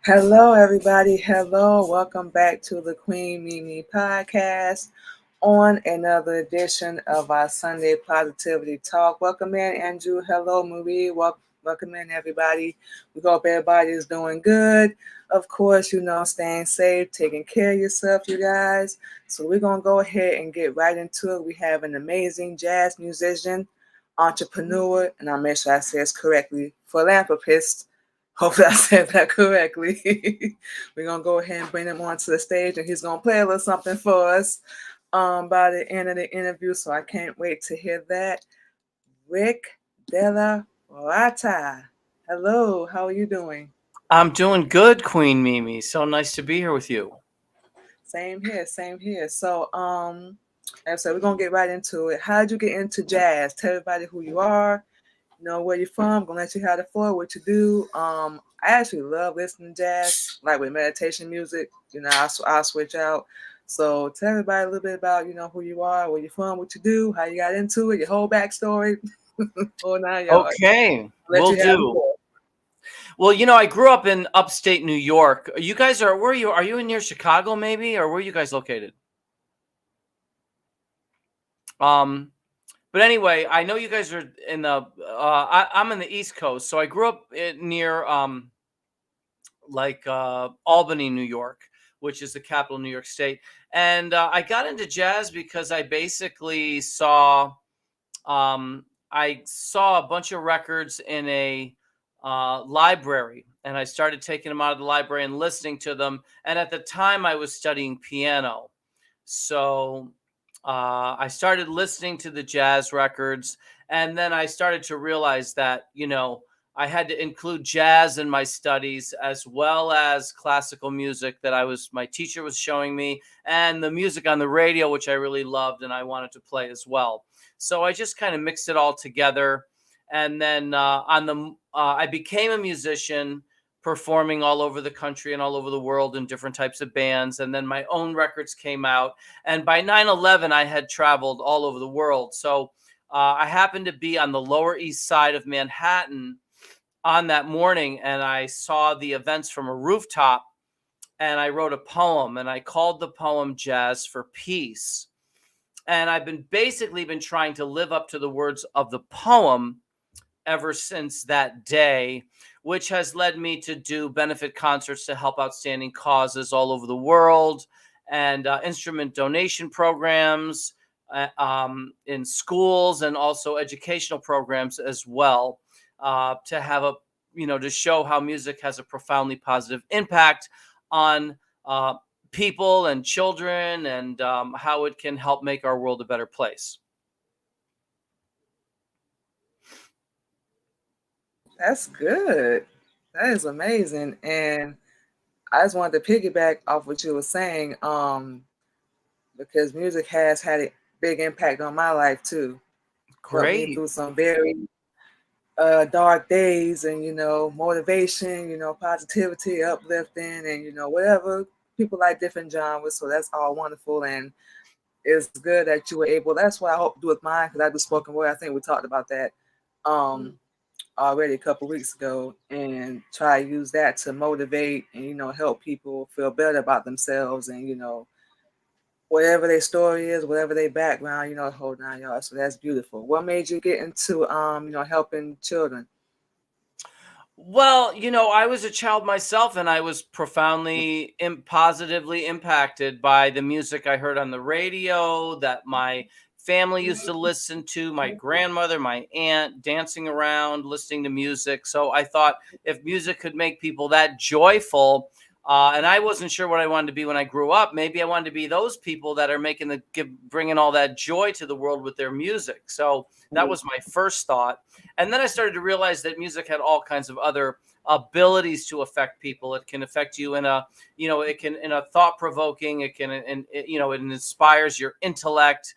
Hello, everybody. Hello. Welcome back to the Queen Mimi Podcast on another edition of our Sunday Positivity Talk. Welcome in, Andrew. Hello, Marie. Welcome in, everybody. We hope everybody is doing good. Of course, staying safe, taking care of yourself, you guys. So we're going to go ahead and get right into it. We have an amazing jazz musician, entrepreneur, and I'll make sure I say this correctly, philanthropist. Hopefully I said that correctly. We're going to go ahead and bring him onto the stage, and he's going to play a little something for us by the end of the interview, so I can't wait to hear that. Rick DellaRatta. Hello, how are you doing? I'm doing good, Queen Mimi. So nice to be here with you. Same here, same here. So, like I said, we're going to get right into it. How did you get into jazz? Tell everybody who you are, where you're from. Gonna let you have the floor, what you do. I actually love listening to jazz, like with meditation music. I'll switch out. So tell everybody a little bit about who you are, where you're from, what you do, how you got into it, your whole backstory. Whole 9 yards. Okay, Let will you have the do. floor. Well, I grew up in upstate New York. You guys where are you? Are you near Chicago, maybe, or where are you guys located? Um, but anyway, I know you guys are in the. I'm in the East Coast, so I grew up near Albany, New York, which is the capital of New York State, and I got into jazz because I basically I saw a bunch of records in a library, and I started taking them out of the library and listening to them. And at the time, I was studying piano, so I started listening to the jazz records, and then I started to realize that I had to include jazz in my studies as well as classical music that my teacher was showing me, and the music on the radio, which I really loved and I wanted to play as well. So I just kind of mixed it all together, and then I became a musician, performing all over the country and all over the world in different types of bands. And then my own records came out, and by 9/11, I had traveled all over the world. So I happened to be on the Lower East Side of Manhattan on that morning, and I saw the events from a rooftop, and I wrote a poem, and I called the poem Jazz for Peace. And I've basically been trying to live up to the words of the poem ever since that day, which has led me to do benefit concerts to help outstanding causes all over the world, and instrument donation programs in schools, and also educational programs as well, to have to show how music has a profoundly positive impact on people and children, and how it can help make our world a better place. That's good. That is amazing. And I just wanted to piggyback off what you were saying, because music has had a big impact on my life too. Helped me Great. through some very dark days, and motivation, positivity, uplifting, and whatever. People like different genres, so that's all wonderful, and it's good that you were able. That's what I hope to do with mine, because I do spoken word. I think we talked about that already a couple weeks ago, and try to use that to motivate and help people feel better about themselves, and whatever their story is, whatever their background, the whole 9 yards. So that's beautiful. What made you get into helping children? Well, I was a child myself, and I was profoundly positively impacted by the music I heard on the radio that my family used to listen to, my grandmother, my aunt dancing around, listening to music. So I thought, if music could make people that joyful, and I wasn't sure what I wanted to be when I grew up. Maybe I wanted to be those people that are bringing all that joy to the world with their music. So that was my first thought. And then I started to realize that music had all kinds of other abilities to affect people. It can affect you it can, in a thought provoking, it can, and it inspires your intellect.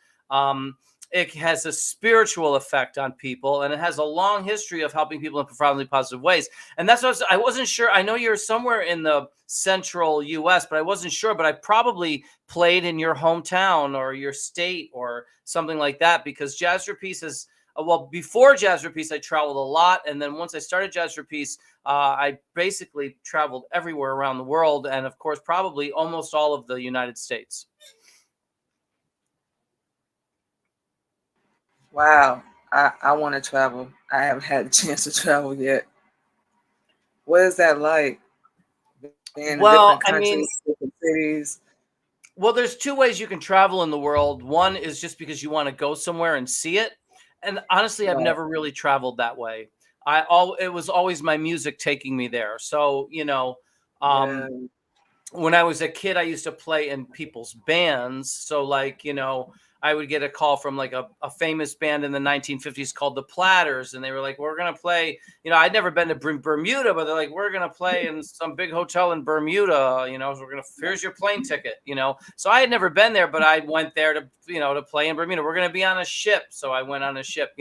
It has a spiritual effect on people, and it has a long history of helping people in profoundly positive ways. And that's what I wasn't sure. I know you're somewhere in the central US, but I wasn't sure. But I probably played in your hometown or your state or something like that, because Jazz for Peace is well, before Jazz for Peace, I traveled a lot, and then once I started Jazz for Peace, I basically traveled everywhere around the world, and of course, probably almost all of the United States. Wow. I want to travel. I haven't had a chance to travel yet. What is that like? Being in different Well, I countries, mean, different cities? well, there's two ways you can travel in the world. One is just because you want to go somewhere and see it. And honestly, I've Right. never really traveled that way. It was always my music taking me there. So, Yeah. um, when I was a kid, I used to play in people's bands. So, like, I would get a call from like a famous band in the 1950s called the Platters. And they were like, we're going to play, I'd never been to Bermuda, but they're like, we're going to play in some big hotel in Bermuda, so here's your plane ticket. So I had never been there, but I went there to play in Bermuda. We're going to be on a ship. So I went on a ship,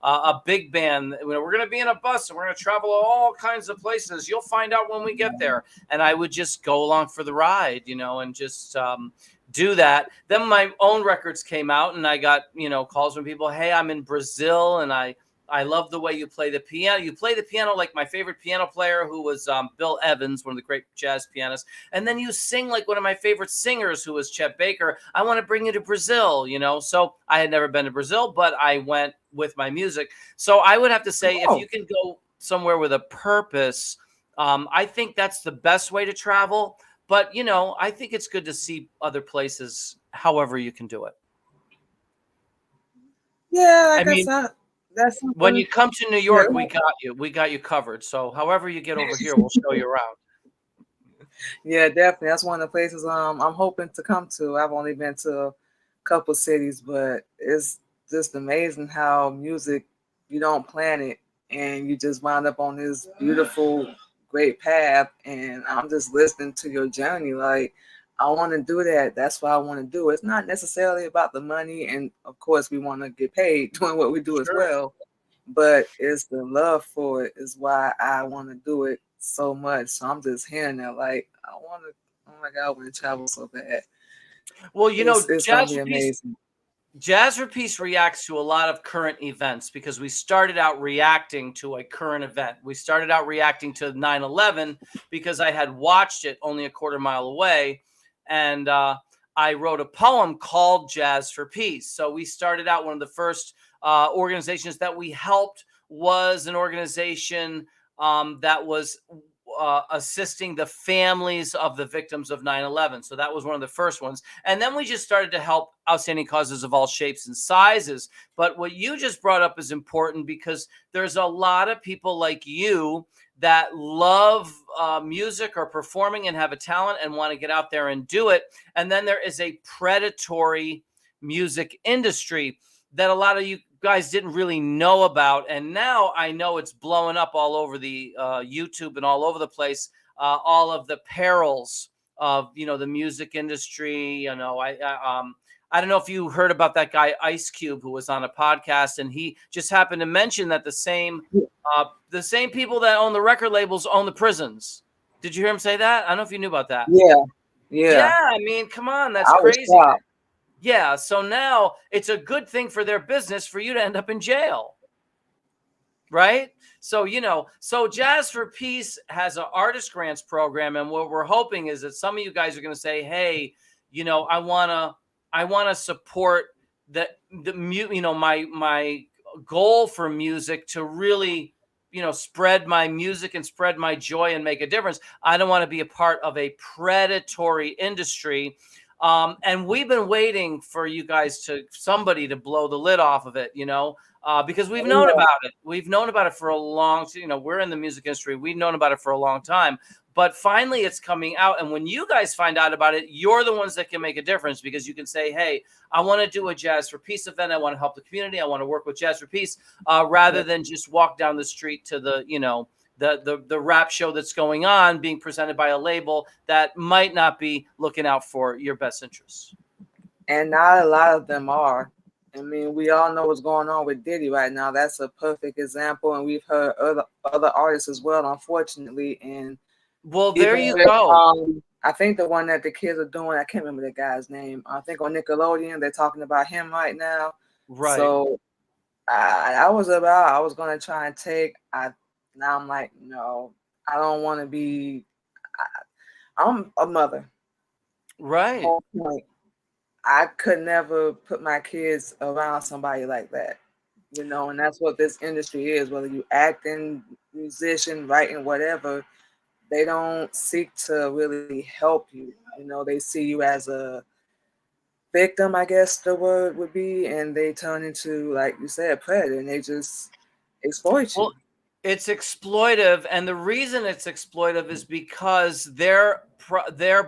a big band. We're going to be in a bus and we're going to travel all kinds of places. You'll find out when we get there. And I would just go along for the ride, and just do that. Then my own records came out, and I got calls from people. Hey, I'm in Brazil, and I love the way you play the piano. You play the piano like my favorite piano player, who was Bill Evans, one of the great jazz pianists. And then you sing like one of my favorite singers, who was Chet Baker. I want to bring you to Brazil, So I had never been to Brazil, but I went with my music. So I would have to say, if Oh, you can go somewhere with a purpose, I think that's the best way to travel. But, I think it's good to see other places however you can do it. yeah. I I guess mean, that's when something. you come to New Yeah. York, we got you. We got you covered. So however you get over here, we'll show you around. Yeah, definitely. That's one of the places I'm hoping to come to. I've only been to a couple cities, but it's just amazing how music, you don't plan it and you just wind up on this beautiful, great path, and I'm just listening to your journey. Like, I want to do that. That's what I want to do. It's not necessarily about the money, and of course we want to get paid doing what we do as Sure. well, but it's the love for it is why I want to do it so much. So I'm just hearing that, like, I want to. Oh my God, I want to travel so bad. Well, It's gonna be amazing. Jazz for Peace reacts to a lot of current events because we started out reacting to a current event. We started out reacting to 9/11 because I had watched it only a quarter mile away. And I wrote a poem called Jazz for Peace. So we started out, one of the first organizations that we helped was an organization that was assisting the families of the victims of 9/11. So that was one of the first ones. And then we just started to help outstanding causes of all shapes and sizes. But what you just brought up is important because there's a lot of people like you that love music or performing and have a talent and want to get out there and do it. And then there is a predatory music industry that a lot of you guys didn't really know about. And now I know it's blowing up all over the YouTube and all over the place. All of the perils of, the music industry. I don't know if you heard about that guy Ice Cube, who was on a podcast, and he just happened to mention that the same people that own the record labels own the prisons. Did you hear him say that? I don't know if you knew about that. Yeah, yeah. Yeah, I mean, come on, that's I was crazy. shocked. Yeah, so now it's a good thing for their business for you to end up in jail, right? So, so Jazz for Peace has an artist grants program, and what we're hoping is that some of you guys are going to say, "Hey, I want to support my goal for music to really, spread my music and spread my joy and make a difference. I don't want to be a part of a predatory industry." And we've been waiting for you guys somebody to blow the lid off of it, because we've known Yeah. about it. We've known about it for a long, we're in the music industry. We've known about it for a long time, but finally it's coming out. And when you guys find out about it, you're the ones that can make a difference, because you can say, "Hey, I want to do a Jazz for Peace event. I want to help the community. I want to work with Jazz for Peace," rather than just walk down the street to the rap show that's going on, being presented by a label that might not be looking out for your best interests. And not a lot of them are. I mean, we all know what's going on with Diddy right now. That's a perfect example, and we've heard other artists as well, unfortunately. And Well, there even you with go. I think the one that the kids are doing, I can't remember the guy's name. I think on Nickelodeon they're talking about him right now. Right. So I was gonna try and take. Now I'm like, no, I don't want to be. I'm a mother. Right. Whole point. I could never put my kids around somebody like that, and that's what this industry is. Whether you acting, musician, writing, whatever, they don't seek to really help you. They see you as a victim, I guess the word would be, and they turn into, like you said, predator, and they just exploit Well, you. it's exploitive, and the reason it's exploitive is because their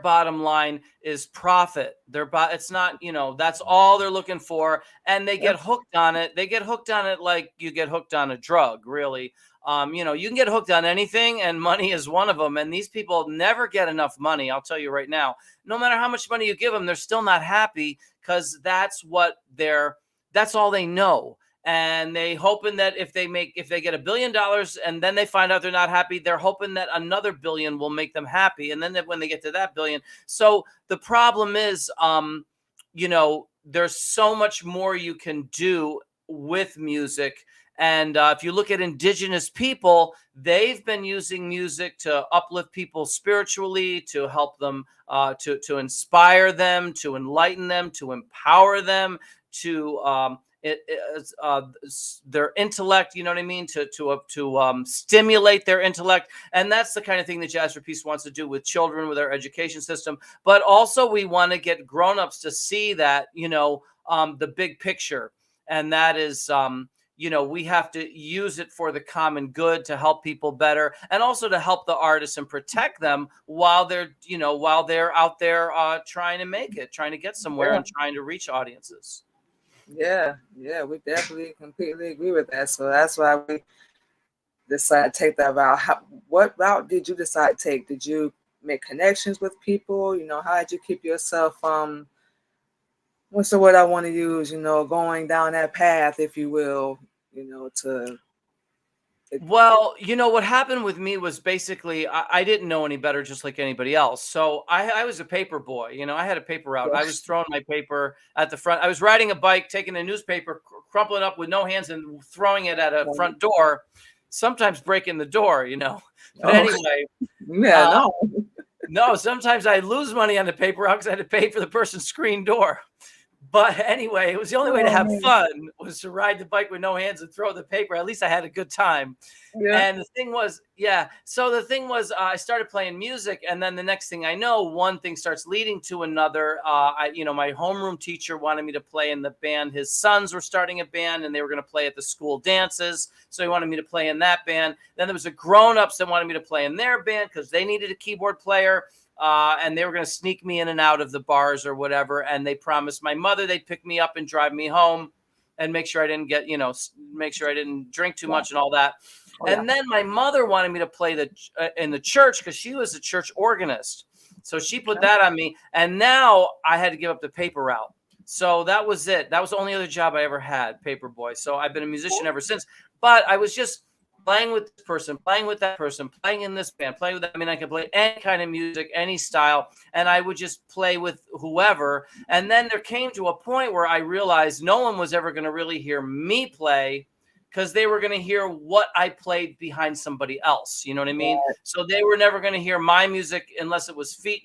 bottom line is profit. It's not, that's all they're looking for, and they get Yep. hooked on it. They get hooked on it like you get hooked on a drug, really. You can get hooked on anything, and money is one of them. And these people never get enough money. I'll tell you right now. No matter how much money you give them, they're still not happy because that's all they know, and they hoping that if they get $1 billion and then they find out they're not happy, they're hoping that another billion will make them happy, and then when they get to that billion. So the problem is, there's so much more you can do with music. And if you look at indigenous people, they've been using music to uplift people spiritually, to help them, to inspire them, to enlighten them, to empower them, to their intellect, you know what I mean, to stimulate their intellect. And that's the kind of thing that Jazz for Peace wants to do with children, with our education system. But also we want to get grown-ups to see that, the big picture. And that is, we have to use it for the common good, to help people better, and also to help the artists and protect them while they're out there trying to make it, trying to get somewhere, Yeah, and trying to reach audiences. yeah, we definitely completely agree with that. So that's why we decided to take that route. What route did you decide to take? Did you make connections with people? How did you keep yourself what's the word I want to use? Going down that path, if you will. To Well, what happened with me was basically I didn't know any better, just like anybody else. So I was a paper boy. I had a paper route. I was throwing my paper at the front. I was riding a bike, taking a newspaper, crumpling it up with no hands, and throwing it at a front door. Sometimes breaking the door. But oh anyway, yeah, uh, no, no. Sometimes I lose money on the paper route because I had to pay for the person's screen door. But anyway, it was the only way to oh have man, fun, was to ride the bike with no hands and throw the paper. At least I had a good time. yeah, And the thing was, yeah. So the thing was, I started playing music, and then the next thing I know, one thing starts leading to another. My homeroom teacher wanted me to play in the band. His sons were starting a band, and they were going to play at the school dances. So he wanted me to play in that band. Then there was a grown-ups that wanted me to play in their band because they needed a keyboard player. And they were going to sneak me in and out of the bars or whatever. And they promised my mother they'd pick me up and drive me home, and make sure I didn't make sure I didn't drink too yeah, much and all that. oh yeah, And then my mother wanted me to play in the church because she was a church organist. So she put okay, that on me. And now I had to give up the paper route. So that was it. That was the only other job I ever had, paper boy. So I've been a musician ever since. But I was just playing with this person, playing with that person, playing in this band, playing with that. I mean, I could play any kind of music, any style, and I would just play with whoever. And then there came to a point where I realized no one was ever going to really hear me play, because they were going to hear what I played behind somebody else. You know what I mean? right, So they were never going to hear my music unless it was feet.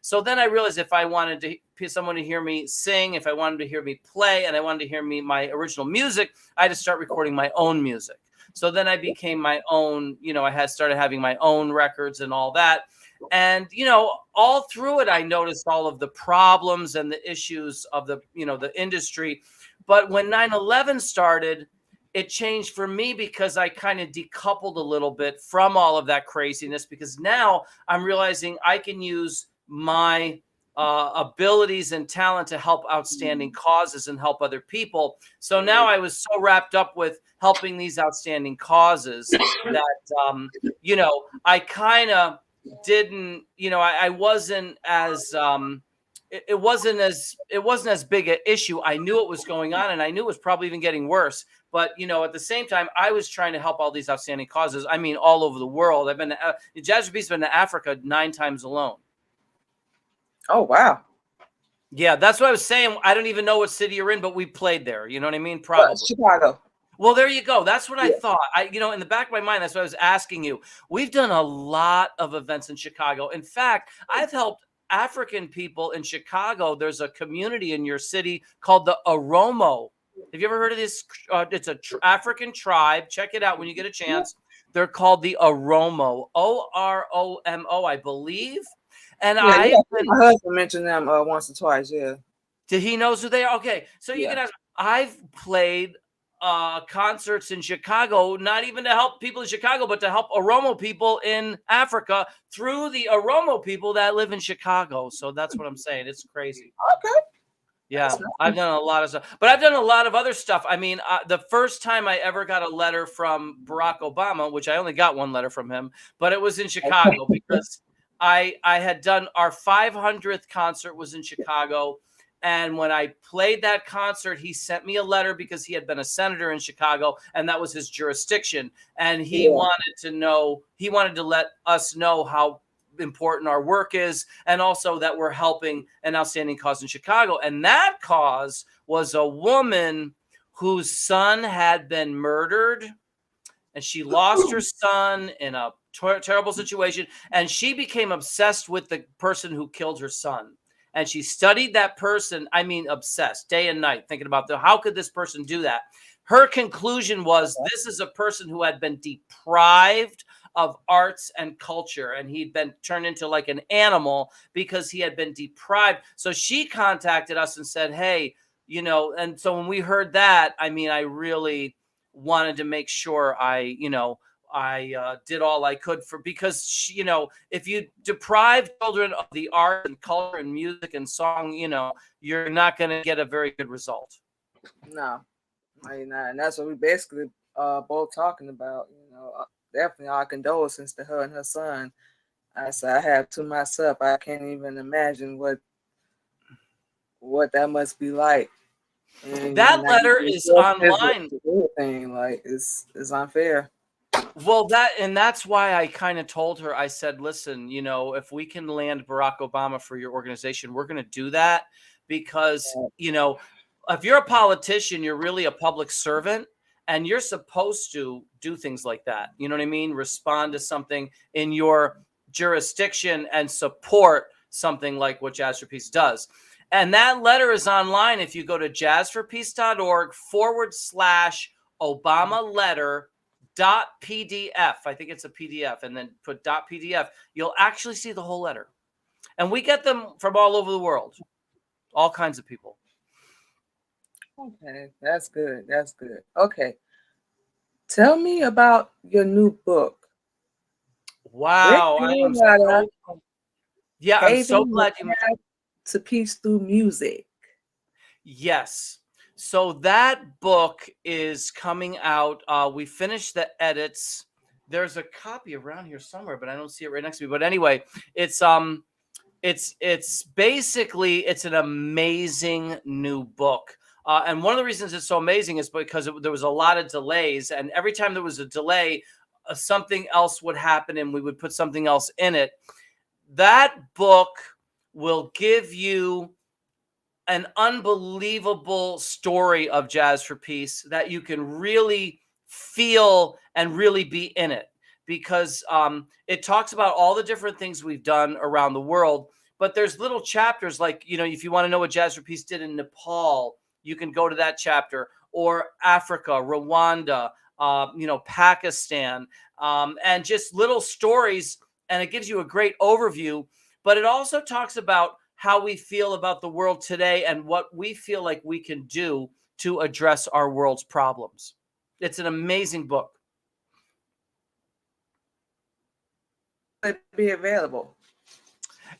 So then I realized if I wanted someone to hear me sing, if I wanted to hear me play, and I wanted to hear my original music, I had to start recording my own music. So then I became my own, I had started having my own records and all that. And, all through it, I noticed all of the problems and the issues of the industry. But when 9/11 started, it changed for me because I kind of decoupled a little bit from all of that craziness, because now I'm realizing I can use my abilities and talent to help outstanding causes and help other people. So now I was so wrapped up with helping these outstanding causes that, I kind of didn't, I wasn't as, it wasn't as big an issue. I knew it was going on, and I knew it was probably even getting worse. But at the same time, I was trying to help all these outstanding causes. I mean, all over the world. I've been Jazz Beat's been to Africa 9 times alone. oh wow. Yeah, that's what I was saying. I don't even know what city you're in, but we played there. You know what I mean? But Probably. Chicago. Well, there you go. That's what I Yeah. thought. In the back of my mind, that's what I was asking you. We've done a lot of events in Chicago. In fact, I've helped African people in Chicago. There's a community in your city called the Oromo. Have you ever heard of this? It's a African tribe. Check it out when you get a chance. They're called the Oromo, Oromo, I believe. And Yeah, I've yeah. been. My husband mentioned them once or twice. Yeah. Did he knows who they are? Okay, so you Yeah. can ask. I've played concerts in Chicago, not even to help people in Chicago, but to help Oromo people in Africa through the Oromo people that live in Chicago. So that's what I'm saying. It's crazy. Okay. Yeah, That's I've nice. done a lot of stuff, but I've done a lot of other stuff. I mean, the first time I ever got a letter from Barack Obama, which I only got one letter from him, but it was in Chicago because I had done our 500th concert was in Chicago. And when I played that concert, he sent me a letter because he had been a senator in Chicago and that was his jurisdiction. And he Yeah. wanted to let us know how important our work is, and also that we're helping an outstanding cause in Chicago. And that cause was a woman whose son had been murdered, and she lost her son in a terrible situation, and she became obsessed with the person who killed her son. And she studied that person, I mean obsessed, day and night, thinking about how could this person do that. Her conclusion was this is a person who had been deprived of arts and culture, and he'd been turned into like an animal because he had been deprived. So she contacted us and said, hey, and so when we heard that, I mean, I really wanted to make sure I did all I could because if you deprive children of the art and culture and music and song, you're not going to get a very good result. No, not. And that's what we basically both talking about. Definitely our condolences to her and her son. I said I have to myself. I can't even imagine what that must be like. And That now letter you is so online. everything like it's unfair. Well, that's why I kind of told her, I said, listen, if we can land Barack Obama for your organization, we're going to do that because, if you're a politician, you're really a public servant and you're supposed to do things like that. You know what I mean? Respond to something in your jurisdiction and support something like what Jazz for Peace does. And that letter is online. If you go to jazzforpeace.org/Obama letter .pdf, I think it's a PDF, and then put .pdf, you'll actually see the whole letter. And we get them from all over the world, all kinds of people. Okay, that's good. That's good. Okay, tell me about your new book. Wow, I'm so Paving the glad you mentioned. Path to Peace Through Music. Yes. So that book is coming out. We finished the edits. There's a copy around here somewhere, but I don't see it right next to me. But anyway, it's basically it's an amazing new book. And one of the reasons it's so amazing is because there was a lot of delays, and every time there was a delay, something else would happen, and we would put something else in it. That book will give you an unbelievable story of Jazz for Peace that you can really feel and really be in it, because it talks about all the different things we've done around the world. But there's little chapters like, if you want to know what Jazz for Peace did in Nepal, you can go to that chapter, or Africa, Rwanda, Pakistan, and just little stories. And it gives you a great overview. But it also talks about how we feel about the world today and what we feel like we can do to address our world's problems. It's an amazing book. Will it be available?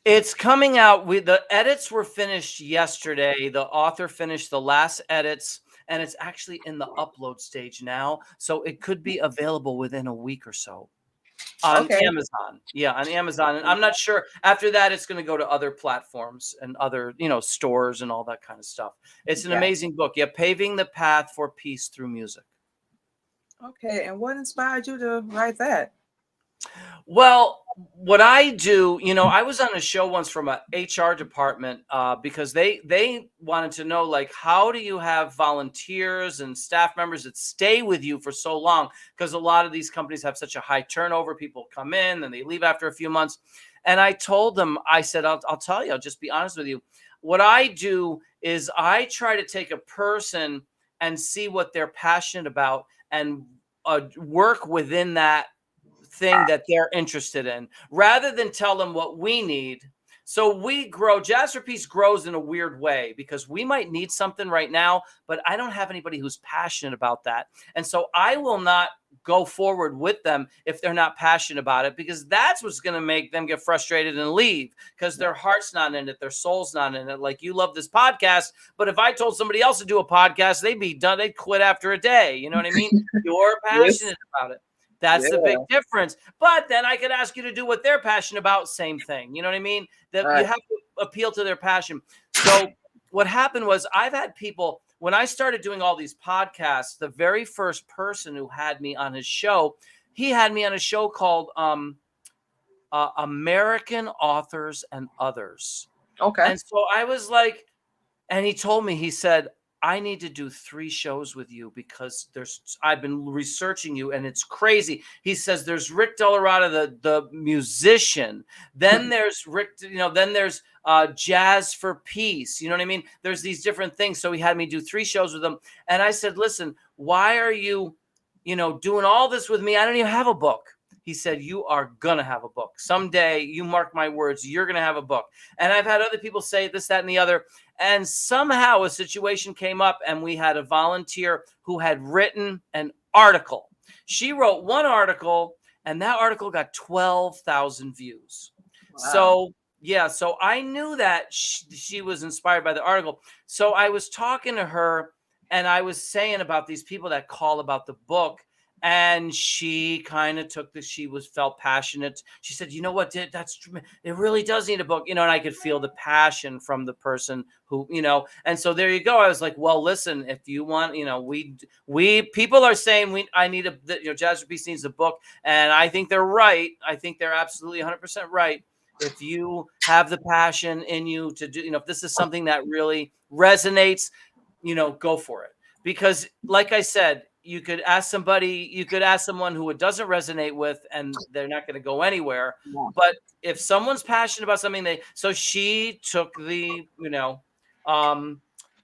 It's coming out. The edits were finished yesterday. The author finished the last edits, and it's actually in the upload stage now. So it could be available within a week or so. On Amazon. Yeah, on Amazon. And I'm not sure. After that, it's going to go to other platforms and other, stores and all that kind of stuff. It's an amazing book. Yeah, Paving the Path for Peace Through Music. Okay, and what inspired you to write that? Well, what I do, I was on a show once from a HR department because they wanted to know, like, how do you have volunteers and staff members that stay with you for so long? Because a lot of these companies have such a high turnover. People come in and they leave after a few months. And I told them, I said, I'll tell you, I'll just be honest with you. What I do is I try to take a person and see what they're passionate about and work within that thing that they're interested in rather than tell them what we need. So we grow. Jazz for Peace grows in a weird way because we might need something right now, but I don't have anybody who's passionate about that. And so I will not go forward with them if they're not passionate about it, because that's what's going to make them get frustrated and leave, because their heart's not in it, their soul's not in it. Like, you love this podcast, but if I told somebody else to do a podcast, they'd be done. They'd quit after a day. You know what I mean? You're Yes. passionate about it. That's the Yeah. big difference. But then I could ask you to do what they're passionate about. Same thing. You know what I mean? That you Right. have to appeal to their passion. So what happened was, I've had people, when I started doing all these podcasts, the very first person who had me on his show, he had me on a show called American Authors and Others. Okay. And so I was like, and he told me, he said, I need to do 3 shows with you because I've been researching you and it's crazy. He says there's Rick DellaRatta, the musician. Then there's Rick, then there's Jazz for Peace. You know what I mean? There's these different things. So he had me do 3 shows with him. And I said, listen, why are you, doing all this with me? I don't even have a book. He said, you are going to have a book. Someday, you mark my words, you're going to have a book. And I've had other people say this, that, and the other. And somehow a situation came up and we had a volunteer who had written an article. She wrote one article and that article got 12,000 views. Wow. So, yeah, so I knew that she was inspired by the article. So I was talking to her and I was saying about these people that call about the book. And she kind of took this. She felt passionate. She said, "You know what? That's it. Really does need a book, And I could feel the passion from the person who, And so there you go. I was like, "Well, listen. If you want, we people are saying I need Jazz for Peace needs a book, and I think they're right. I think they're absolutely 100% right. If you have the passion in you to do, if this is something that really resonates, go for it. Because, like I said." You could ask someone who it doesn't resonate with, and they're not going to go anywhere. Yeah. But if someone's passionate about something, so she took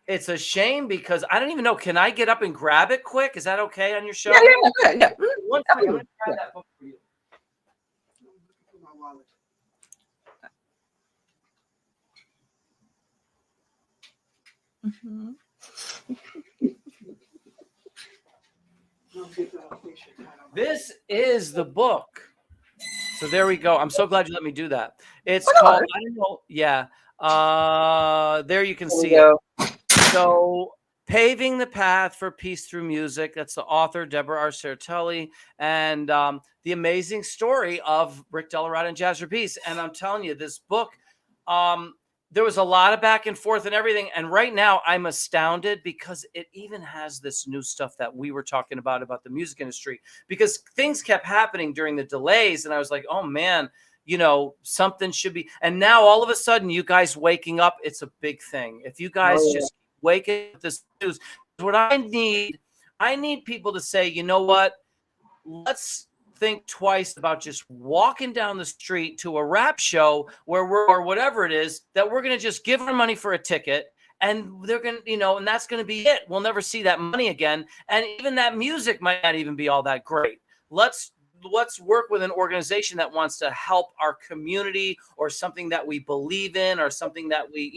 it's a shame because I don't even know. Can I get up and grab it quick? Is that okay on your show? Yeah. One second, I'm going to grab that book for you. Mm-hmm. This is the book. So there we go. I'm so glad you let me do that. It's called, I don't know. Yeah. There you can see it. So, Paving the Path for Peace Through Music. That's the author, Deborah R. Sertelli, and the amazing story of Rick DellaRatta and Jazz for Peace. And I'm telling you, this book, there was a lot of back and forth and everything. And right now I'm astounded because it even has this new stuff that we were talking about the music industry, because things kept happening during the delays. And I was like, oh man, something should be. And now all of a sudden you guys waking up, it's a big thing. If you guys just wake up with this news, what I need people to say, you know what, let's think twice about just walking down the street to a rap show or whatever it is, that we're going to just give our money for a ticket and they're going to, and that's going to be it. We'll never see that money again. And even that music might not even be all that great. Let's work with an organization that wants to help our community or something that we believe in or something that we,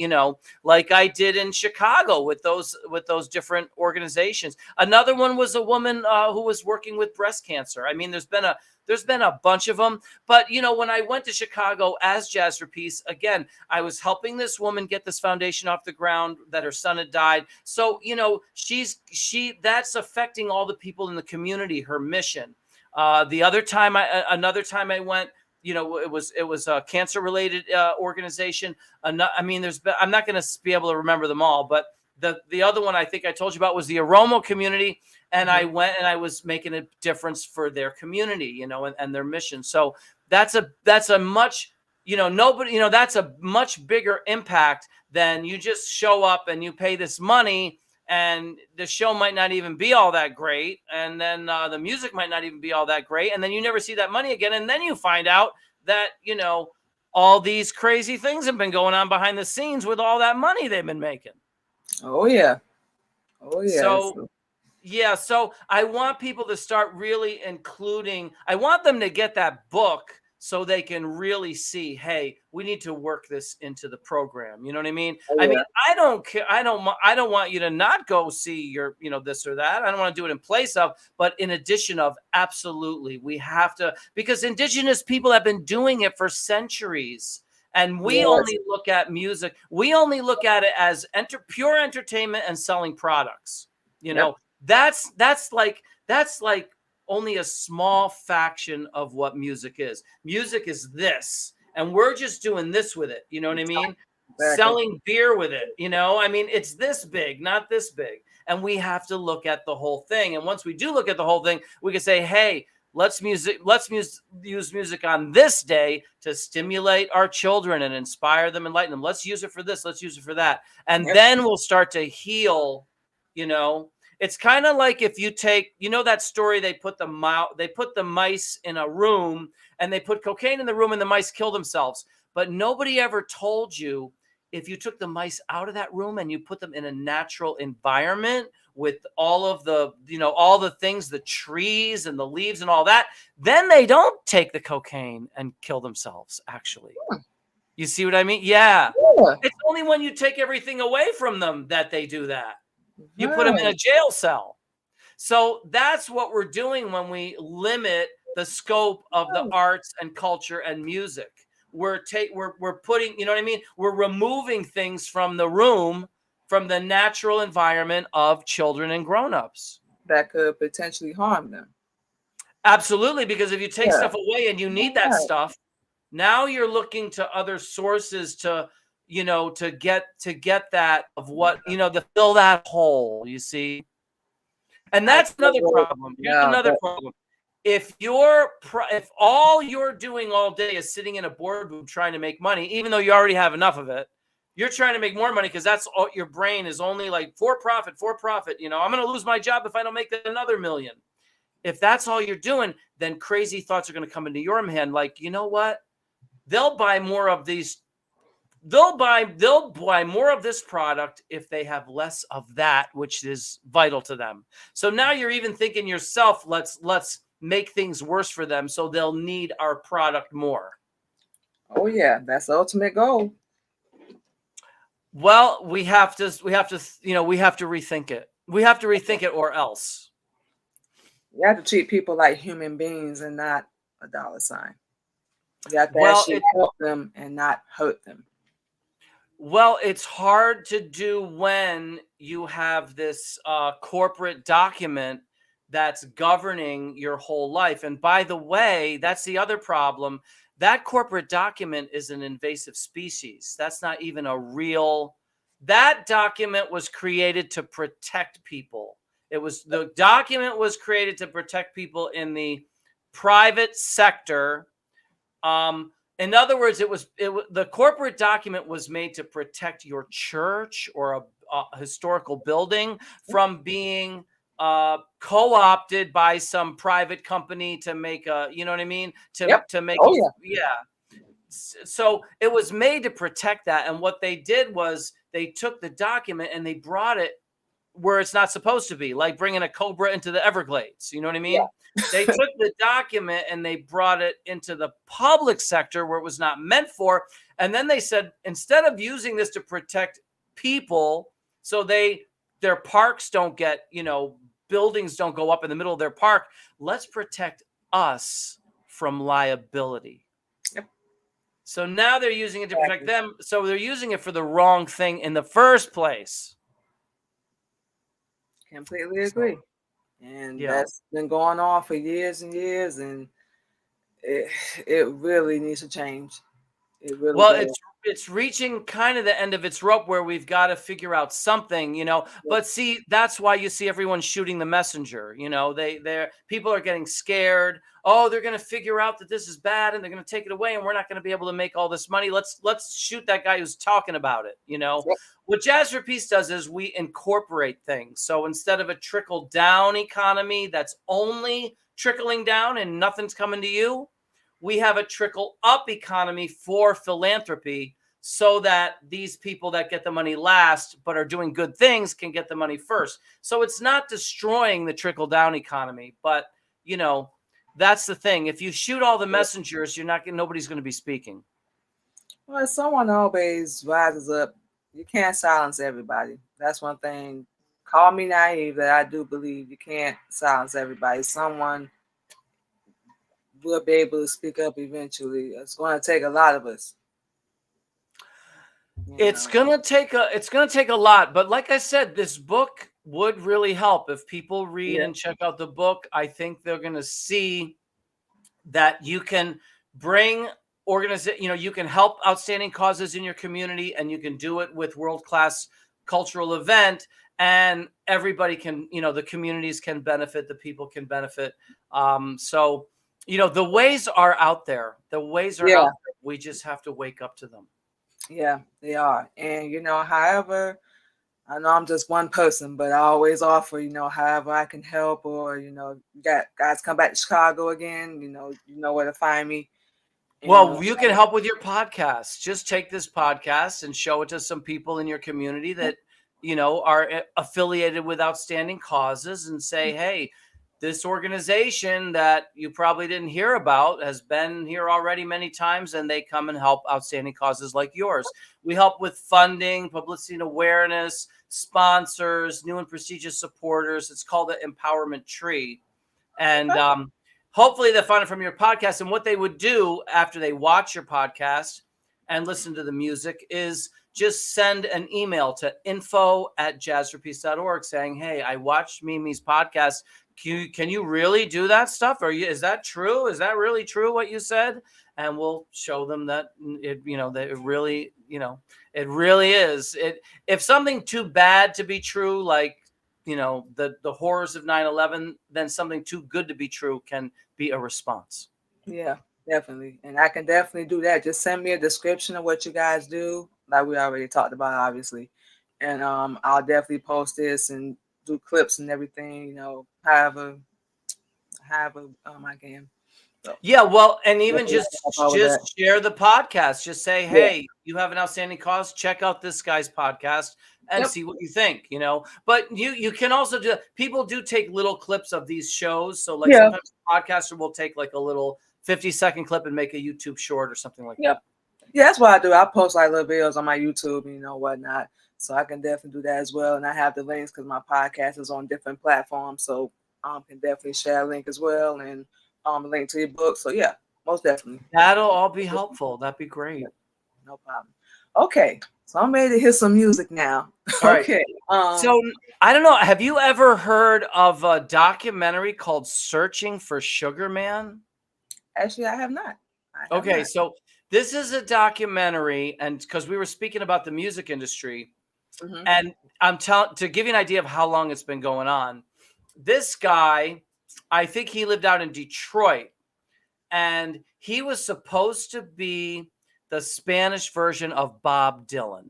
like I did in Chicago with those different organizations. Another one was a woman who was working with breast cancer. I mean, there's been a bunch of them, but when I went to Chicago as Jazz for Peace, again, I was helping this woman get this foundation off the ground that her son had died. So, that's affecting all the people in the community, her mission. Another time I went, it was a cancer related organization. I'm not going to be able to remember them all, but The other one I think I told you about was the Oromo community, and I Mhm. went and I was making a difference for their community, and their mission. So that's a much, nobody, that's a much bigger impact than you just show up and you pay this money, and the show might not even be all that great, and then the music might not even be all that great, and then you never see that money again, and then you find out that all these crazy things have been going on behind the scenes with all that money they've been making. Oh yeah. Oh yeah. So yeah, so I want people to start really including, I want them to get that book so they can really see, hey, we need to work this into the program. You know what I mean? Oh I mean, yeah. I don't care. I don't want you to not go see your, this or that. I don't want to do it in place of, but in addition of, absolutely, we have to, because indigenous people have been doing it for centuries. And we Yes. only look at music, we only look at it as pure entertainment and selling products. You Yep. know, that's like only a small fraction of what music is. Music is this, and we're just doing this with it. You know what I mean? Exactly. Selling beer with it. I mean, it's this big, not this big. And we have to look at the whole thing. And once we do look at the whole thing, we can say, hey, use music on this day to stimulate our children and inspire them, enlighten them. Let's use it for this. Let's use it for that. And Yep. then we'll start to heal. You know, it's kind of like if you take, that story, they put the mice in a room and they put cocaine in the room and the mice kill themselves. But nobody ever told you, if you took the mice out of that room and you put them in a natural environment with all of the, all the things, the trees and the leaves and all that, then they don't take the cocaine and kill themselves, actually. You see what I mean? Yeah. Yeah. It's only when you take everything away from them that they do that. You put them in Right. a jail cell. So that's what we're doing when we limit the scope of the arts and culture and music. We're putting, you know what I mean? We're removing things from the room, from the natural environment of children and grown-ups. That could potentially harm them. Absolutely, because if you take Yeah. stuff away and you need that Right. stuff, now you're looking to other sources to, to get that of what, to fill that hole, you see? And I that's another feel problem. Here's yeah, another that problem. If all you're doing all day is sitting in a boardroom trying to make money, even though you already have enough of it, you're trying to make more money because that's all your brain is only like for profit, for profit. I'm going to lose my job if I don't make another million. If that's all you're doing, then crazy thoughts are going to come into your head. Like, you know what? They'll buy more of these they'll buy more of this product if they have less of that which is vital to them. So now you're even thinking yourself, let's make things worse for them so they'll need our product more. oh yeah, that's the ultimate goal. Well, we have to rethink it. We have to rethink it, or else. You have to treat people like human beings and not a dollar sign. You have to Well, actually help them and not hurt them. it's hard to do when you have this corporate document that's governing your whole life. And by the way, that's the other problem. That corporate document is an invasive species. That's not even a real. That document was created to protect people. The document was created to protect people in the private sector. In other words, the corporate document was made to protect your church or a historical building from being co-opted by some private company to make a, you know what I mean? To Yep. to make Oh a, yeah. yeah. So it was made to protect that. And what they did was they took the document and they brought it where it's not supposed to be, like bringing a cobra into the Everglades. You know what I mean? They Yeah. took the document and they brought it into the public sector where it was not meant for. And then they said, instead of using this to protect people, so their parks don't get, buildings don't go up in the middle of their park, let's protect us from liability. Yep. So now they're using it to protect Exactly. them. So they're using it for the wrong thing in the first place. Completely So, agree. And yeah. that's been going on for years and years, and it it really needs to change. It really Well, does. it's reaching kind of the end of its rope where we've got to figure out something, you know. Yeah. But see, that's why you see everyone shooting the messenger. You know, they're people are getting scared. Oh, they're going to figure out that this is bad and they're going to take it away, and we're not going to be able to make all this money. Let's shoot that guy who's talking about it. You know, Yep. what Jazz for Peace does is we incorporate things. So instead of a trickle down economy that's only trickling down and nothing's coming to you, we have a trickle up economy for philanthropy so that these people that get the money last but are doing good things can get the money first. So it's not destroying the trickle down economy, but you know, that's the thing. If you shoot all the messengers, nobody's going to be speaking. Well, someone always rises up. You can't silence everybody. That's one thing. Call me naive, but I do believe you can't silence everybody. Someone will be able to speak up eventually. It's going to take a lot of us. It's gonna take a lot, but like I said, this book would really help if people read Yeah. and check out the book. I think they're gonna see that you can bring you can help outstanding causes in your community, and you can do it with world-class cultural event, and everybody can, the communities can benefit, the people can benefit. So, the ways are out there. The ways are Yeah. out there. We just have to wake up to them. Yeah, they are. And however, I know I'm just one person, but I always offer, however I can help, or got guys come back to Chicago again, you know where to find me. And Well, you can help with your podcast. Just take this podcast and show it to some people in your community that, are affiliated with outstanding causes, and say, hey, this organization that you probably didn't hear about has been here already many times, and they come and help outstanding causes like yours. We help with funding, publicity and awareness, sponsors, new and prestigious supporters. It's called the Empowerment Tree. And hopefully they find it from your podcast. And what they would do after they watch your podcast and listen to the music is just send an email to info@jazzforpeace.org saying, hey, I watched Mimi's podcast. Can you really do that stuff? Is that true? Is that really true what you said? And we'll show them that that it really, it really is. If something too bad to be true, like the horrors of 9/11, then something too good to be true can be a response. yeah, definitely. And I can definitely do that. Just send me a description of what you guys do, like we already talked about, obviously. And I'll definitely post this and do clips and everything, however I can. So Yeah, well, and even definitely just help out with that. just share the podcast. Just say, Yeah. hey, you have an outstanding cause. Check out this guy's podcast and Yep. see what you think. But you can also do. People do take little clips of these shows. So like Yeah. sometimes a podcaster will take like a little 50-second clip and make a YouTube short or something like Yep. that. Yeah, that's what I do. I post like little videos on my YouTube and whatnot. So I can definitely do that as well. And I have the links because my podcast is on different platforms. So can definitely share a link as well, and a link to your book. So yeah, most definitely. That'll all be helpful. That'd be great. Yeah, no problem. Okay. So I'm ready to hear some music now. All right. Okay. So I don't know. Have you ever heard of a documentary called Searching for Sugar Man? Actually I have not. I have Okay, not. so this is a documentary, and because we were speaking about the music industry, Hmm. and I'm telling to give you an idea of how long it's been going on. This guy, I think he lived out in Detroit, and he was supposed to be the Spanish version of Bob Dylan.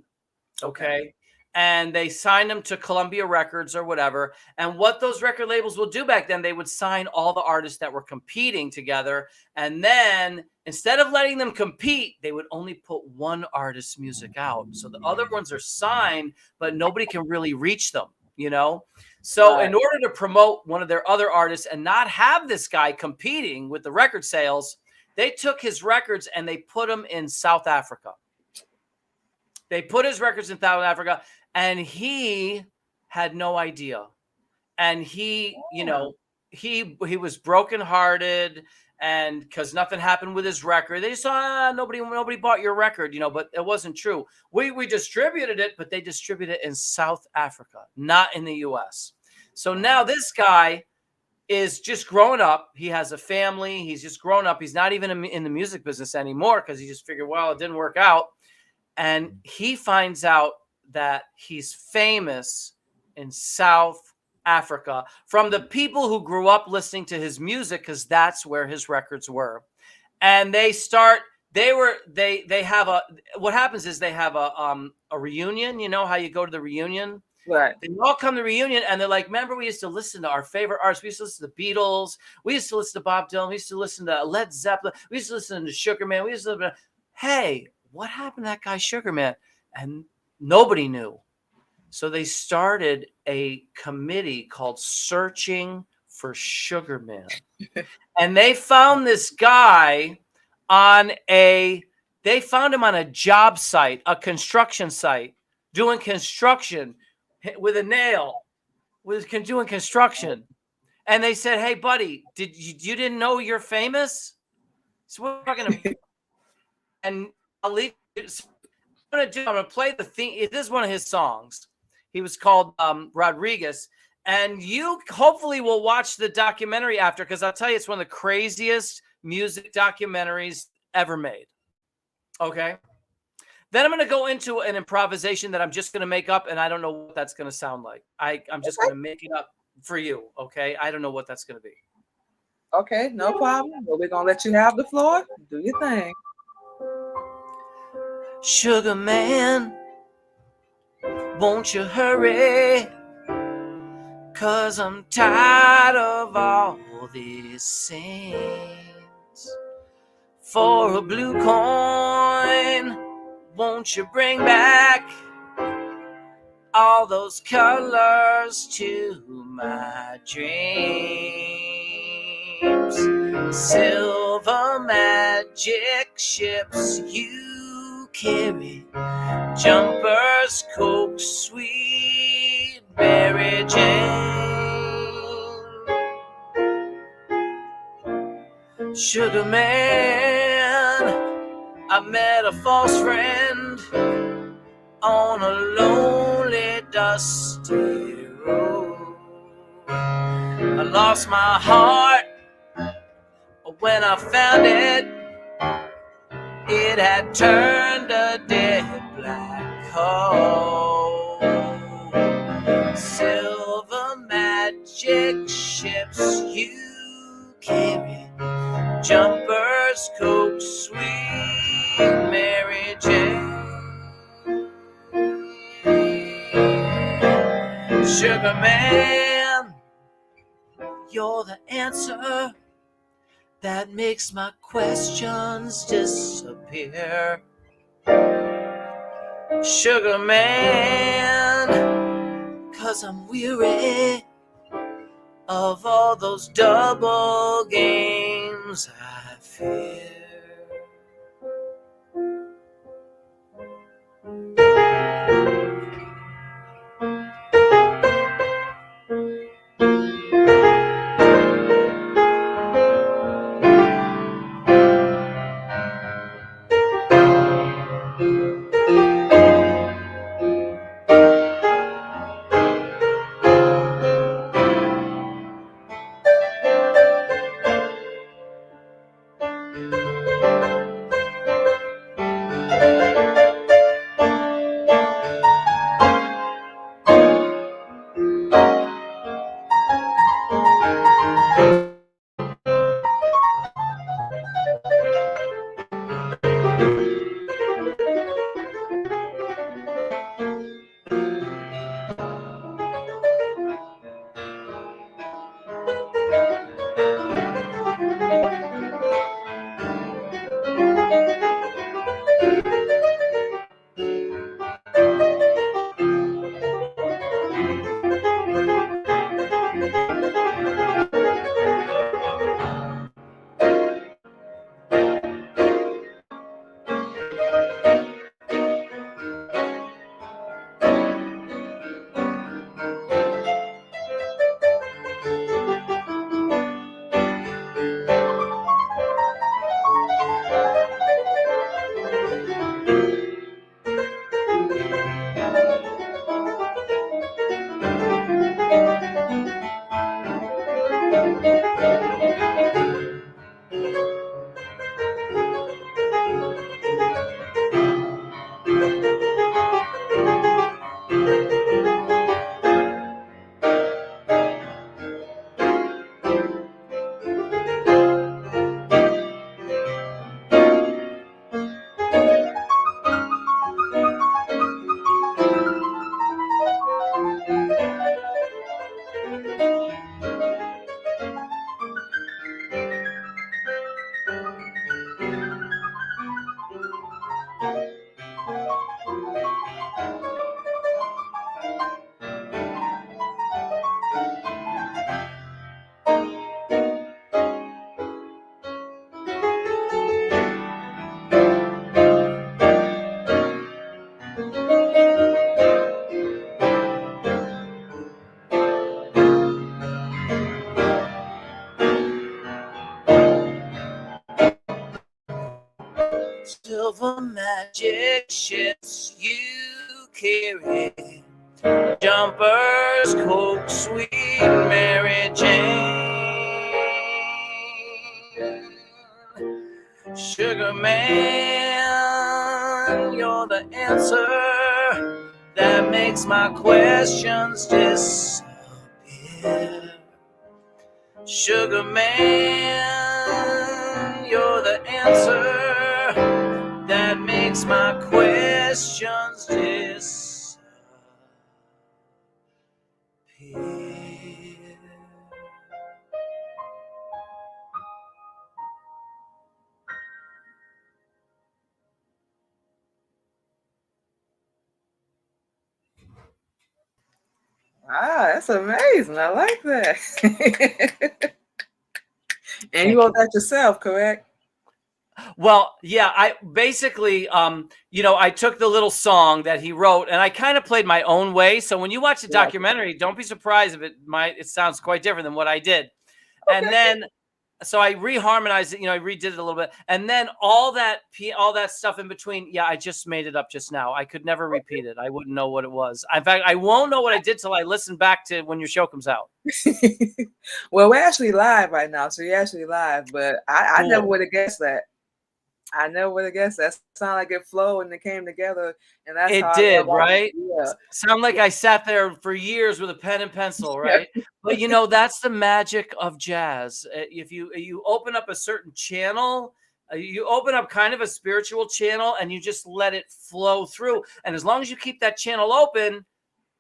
Okay. And they signed him to Columbia Records or whatever. And what those record labels will do back then, they would sign all the artists that were competing together. And then instead of letting them compete, they would only put one artist's music out. So the other ones are signed, but nobody can really reach them. So Right. in order to promote one of their other artists and not have this guy competing with the record sales, they took his records and they put them in South Africa. They put his records in South Africa, and he had no idea. And he was brokenhearted, and because nothing happened with his record, they just saw nobody bought your record, but it wasn't true. We distributed it, but they distributed it in South Africa, not in the US. So now this guy is just growing up. He has a family. He's just grown up. He's not even in the music business anymore because he just figured, well, it didn't work out. And he finds out that he's famous in South Africa from the people who grew up listening to his music, because that's where his records were. And they have what happens is they have a reunion. You know how you go to the reunion? Right. They all come to the reunion and they're like, remember, we used to listen to our favorite artists. We used to listen to the Beatles. We used to listen to Bob Dylan. We used to listen to Led Zeppelin. We used to listen to Sugar Man. We used to listen to, hey, what happened to that guy Sugar Man? And nobody knew. So they started a committee called Searching for Sugar Man. And they found this guy they found him on a job site, a construction site, doing construction with a nail, doing construction. And they said, hey, buddy, you didn't know you're famous? So we're talking to, and I'm going to play the theme. This is one of his songs. He was called Rodriguez. And you hopefully will watch the documentary after, because I'll tell you, it's one of the craziest music documentaries ever made. Okay. Then I'm going to go into an improvisation that I'm just going to make up, and I don't know what that's going to sound like. I'm just going to make it up for you. Okay. I don't know what that's going to be. Okay, no problem. But we're going to let you have the floor. Do your thing. Sugar Man, won't you hurry? 'Cause I'm tired of all these scenes. For a blue coin, won't you bring back all those colors to my dreams? Silver magic ships you carry, jumpers, Coke, sweet Mary Jane. Sugar Man, I met a false friend on a lonely, dusty road. I lost my heart when I found it. It had turned a dead black hole. Silver magic ships you carry, jumpers, Coke, sweet Mary Jane. Sugar Man, you're the answer that makes my questions disappear. Sugar Man, 'cause I'm weary of all those double games I fear. silver magic ships you carry, jumpers, Coke, sweet Mary Jane. Sugar man, you're the answer that makes my questions disappear. Sugar man, you're the answer that makes my questions disappear. Ah, that's amazing. I like that. And you wrote that yourself, correct? Well, yeah, I basically, I took the little song that he wrote and I kind of played my own way. So when you watch the Yeah. documentary, don't be surprised if it sounds quite different than what I did. Okay. And then, so I reharmonized it, I redid it a little bit. And then all that stuff in between, yeah, I just made it up just now. I could never repeat it. I wouldn't know what it was. In fact, I won't know what I did till I listen back to when your show comes out. Well, we're actually live right now, so you're actually live, but I never Cool. would have guessed that. I never would have guessed that. It sounded like it flowed and it came together, and that's how It I love did, all. right? Yeah. Sound like I sat there for years with a pen and pencil, right? But that's the magic of jazz. If you open up a certain channel, you open up kind of a spiritual channel, and you just let it flow through. And as long as you keep that channel open,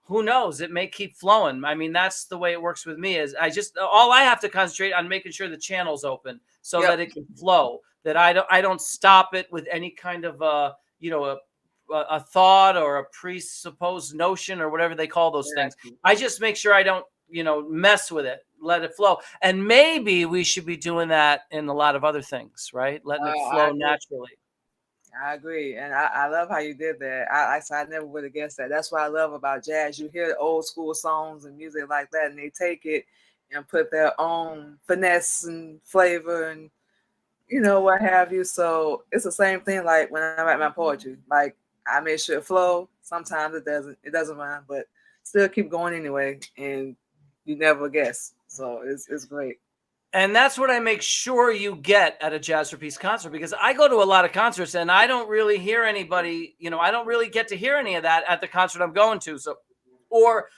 who knows? It may keep flowing. I mean, that's the way it works with me. Is all I have to concentrate on making sure the channel's open so Yep. that it can flow. That I don't stop it with any kind of a thought or a presupposed notion or whatever they call those things. I just make sure I don't mess with it. Let it flow. And maybe we should be doing that in a lot of other things, right? Letting it flow naturally. I agree, and I love how you did that. I never would have guessed that. That's what I love about jazz. You hear the old school songs and music like that, and they take it and put their own finesse and flavor and what have you. So it's the same thing like when I write my poetry. Like I make sure it flow. Sometimes it doesn't rhyme, but still keep going anyway, and you never guess. So it's great. And that's what I make sure you get at a Jazz for Peace concert, because I go to a lot of concerts and I don't really hear anybody, I don't really get to hear any of that at the concert I'm going to. So, or,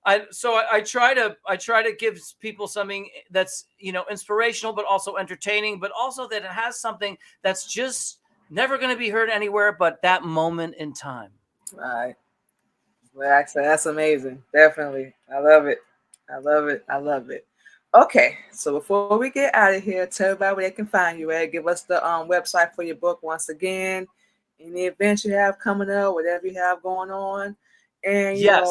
I try to give people something that's, inspirational, but also entertaining, but also that it has something that's just never going to be heard anywhere but that moment in time. Right. Well, actually, that's amazing. Definitely. I love it. I love it. I love it. Okay, so before we get out of here, tell everybody where they can find you at. Give us the website for your book once again. Any events you have coming up, whatever you have going on. And, Yes.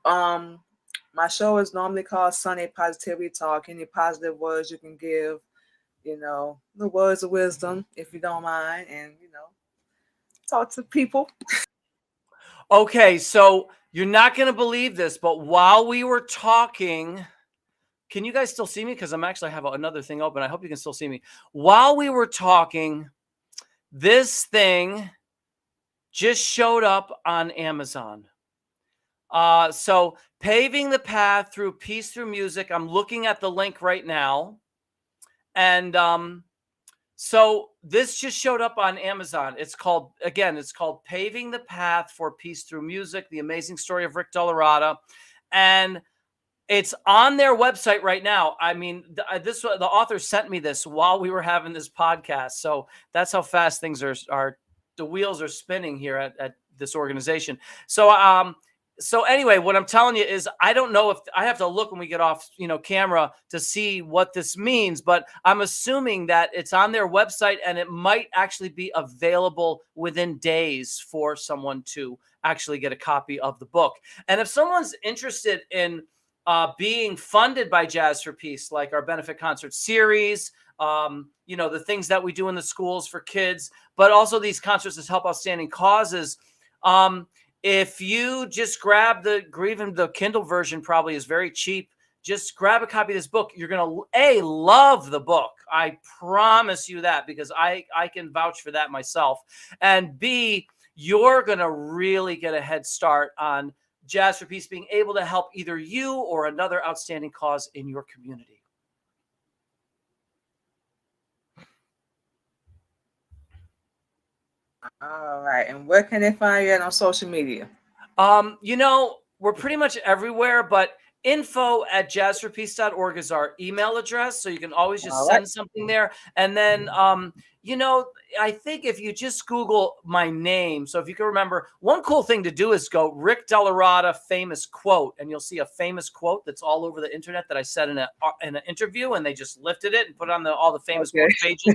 my show is normally called Sunday Positivity Talk. Any positive words you can give, the words of wisdom, if you don't mind, and, talk to people. Okay, so you're not going to believe this, but while we were talking, can you guys still see me? Because I have another thing open. I hope you can still see me. While we were talking, this thing just showed up on Amazon. So Paving the Path Through Peace Through Music. I'm looking at the link right now. And so this just showed up on Amazon. It's called Paving the Path for Peace Through Music, The Amazing Story of Rick DellaRatta. And it's on their website right now. I mean, the author sent me this while we were having this podcast. So that's how fast things are. The wheels are spinning here at this organization. So anyway, what I'm telling you is I don't know if I have to look when we get off, camera to see what this means, but I'm assuming that it's on their website and it might actually be available within days for someone to actually get a copy of the book. And if someone's interested in being funded by Jazz for Peace, like our benefit concert series, the things that we do in the schools for kids, but also these concerts that help outstanding causes. If you just grab the Kindle version, probably is very cheap. just grab a copy of this book. You're going to love the book. I promise you that, because I can vouch for that myself. And B, you're going to really get a head start on Jazz for Peace being able to help either you or another outstanding cause in your community. All right. And where can they find you on social media? We're pretty much everywhere, but info@jazzforpeace.org is our email address. So you can always just send something there. And then, I think if you just Google my name, so if you can remember, one cool thing to do is go Rick DellaRatta famous quote, and you'll see a famous quote that's all over the internet that I said in an interview, and they just lifted it and put it on all the famous quote pages.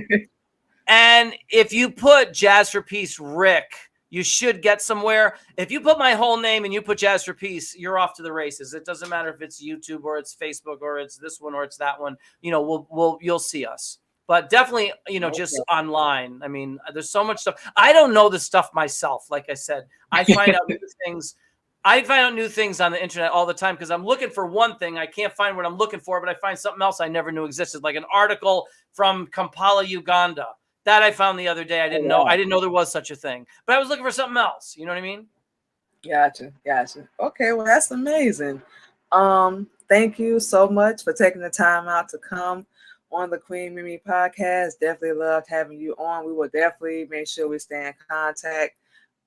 And if you put Jazz for Peace Rick, you should get somewhere. If you put my whole name and you put Jazz for Peace, you're off to the races. It doesn't matter if it's YouTube or it's Facebook or it's this one or it's that one. You'll see us. But definitely, just online. I mean, there's so much stuff. I don't know this stuff myself. Like I said, I find out new things. I find out new things on the internet all the time because I'm looking for one thing. I can't find what I'm looking for, but I find something else I never knew existed, like an article from Kampala, Uganda. That I found the other day. I didn't know. I didn't know there was such a thing. But I was looking for something else. You know what I mean? Gotcha. Okay, well, that's amazing. Thank you so much for taking the time out to come on the Queen Mimi podcast. Definitely loved having you on. We will definitely make sure we stay in contact.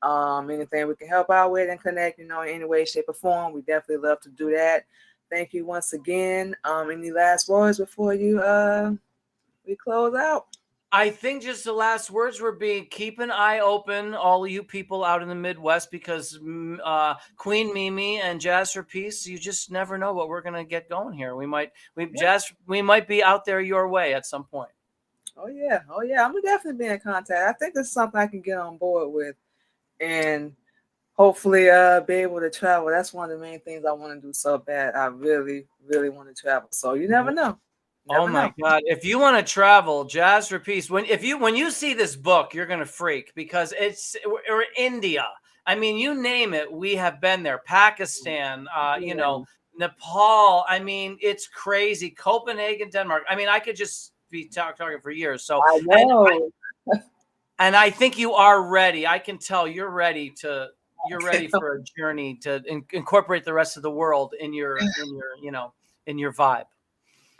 Anything we can help out with and connect, in any way, shape, or form, we definitely love to do that. Thank you once again. Any last words before we close out? I think just the last words would be keep an eye open, all of you people out in the Midwest, because Queen Mimi and Jazz for Peace, you just never know what we're going to get going here. We might be out there your way at some point. Oh yeah. I'm gonna definitely be in contact. I think this is something I can get on board with, and hopefully be able to travel. That's one of the main things I want to do so bad. I really, really want to travel. So you never know. My God. If you want to travel, Jazz for Peace, when you see this book, you're going to freak, because we're India. I mean, you name it, we have been there. Pakistan, Nepal. I mean, it's crazy. Copenhagen, Denmark. I mean, I could just be talking for years. So I know. And I think you are ready. I can tell you're ready for a journey to incorporate the rest of the world in your vibe.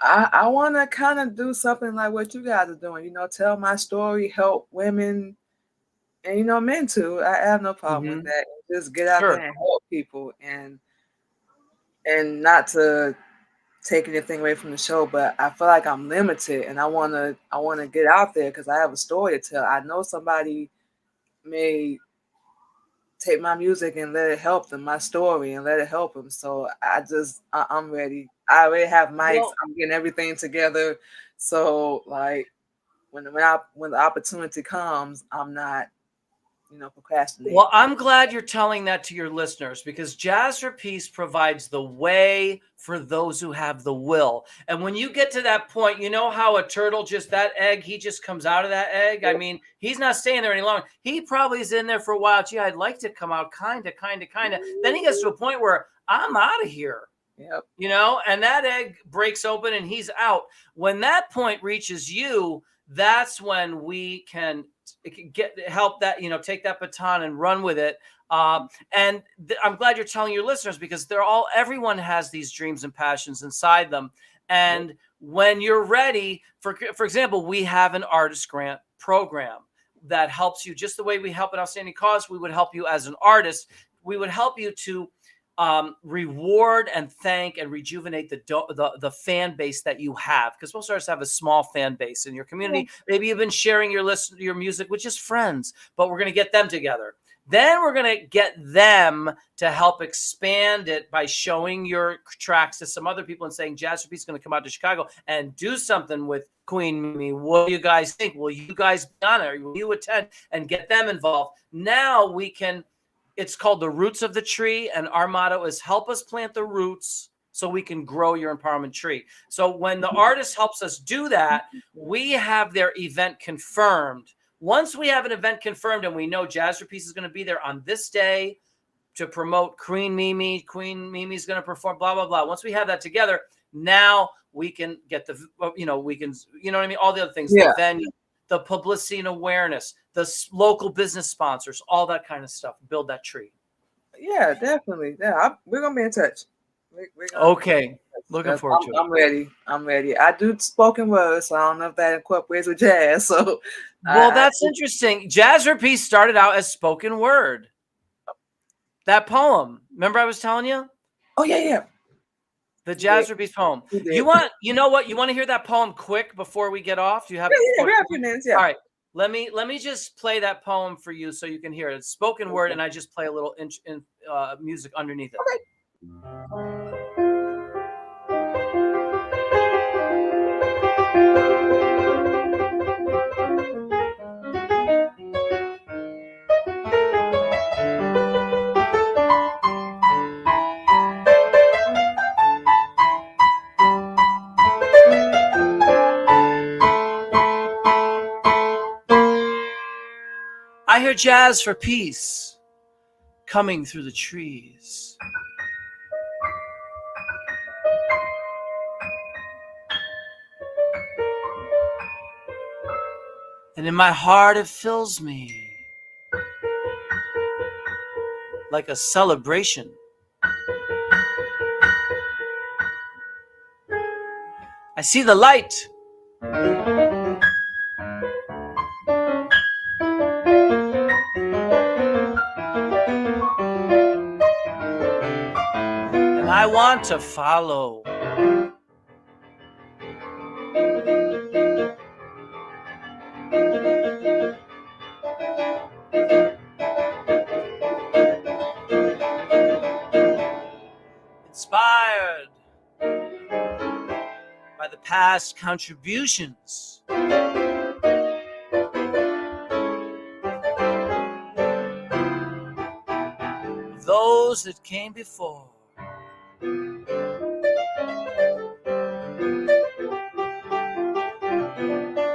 I want to kind of do something like what you guys are doing, tell my story, help women and, men too. I have no problem with that. Just get out there and help people, and not to take anything away from the show, but I feel like I'm limited, and I want to get out there because I have a story to tell. I know somebody may take my music and let it help them, my story, and let it help them. So I'm ready. I already have mics. I'm getting everything together. So like when the opportunity comes, I'm not, procrastinating. Well, I'm glad you're telling that to your listeners, because Jazz for Peace provides the way for those who have the will. And when you get to that point, you know how a turtle, he just comes out of that egg. I mean, he's not staying there any longer. He probably is in there for a while. Gee, I'd like to come out kind of. Then he gets to a point where I'm out of here. Yep. And that egg breaks open and he's out. When that point reaches you, that's when we can help that, take that baton and run with it. And I'm glad you're telling your listeners, because everyone has these dreams and passions inside them. And when you're ready, for example, we have an artist grant program that helps you just the way we help an outstanding cause. We would help you as an artist. We would help you to reward and thank and rejuvenate the fan base that you have, because most artists have a small fan base in your community. Maybe you've been sharing your music with just friends, but we're going to get them together. Then we're going to get them to help expand it by showing your tracks to some other people and saying, Jazz for Peace is going to come out to Chicago and do something with Queen Mimi. What do you guys think? Will you guys be on it? Will you attend? And get them involved. Now we can. It's called the Roots of the Tree, and our motto is help us plant the roots so we can grow your empowerment tree. So when the artist helps us do that, we have their event confirmed. Once we have an event confirmed and we know Jazz for Peace is going to be there on this day to promote Queen Mimi, Queen Mimi's going to perform, blah, blah, blah. Once we have that together, Now we can get the, we can, what I mean? All the other things, Yeah. the venue, the publicity and awareness, the local business sponsors, all that kind of stuff. Build that tree. Yeah, definitely. Yeah, we're gonna be in touch. We're gonna Okay. Looking forward to it. I'm ready. I'm ready. I do spoken word, so I don't know if that incorporates with jazz. So, Well, that's interesting. Jazz for Peace started out as spoken word. That poem. Remember I was telling you? Oh yeah. The Jazz for Peace poem. You know what? You want to hear that poem quick before we get off? Do you have we have a few minutes, yeah. All right. Let me just play that poem for you so you can hear it. It's spoken word, and I just play a little music underneath it. Okay. I hear jazz for peace coming through the trees. And in my heart it fills me like a celebration. I see the light. And I want to follow. Inspired by the past contributions of those that came before.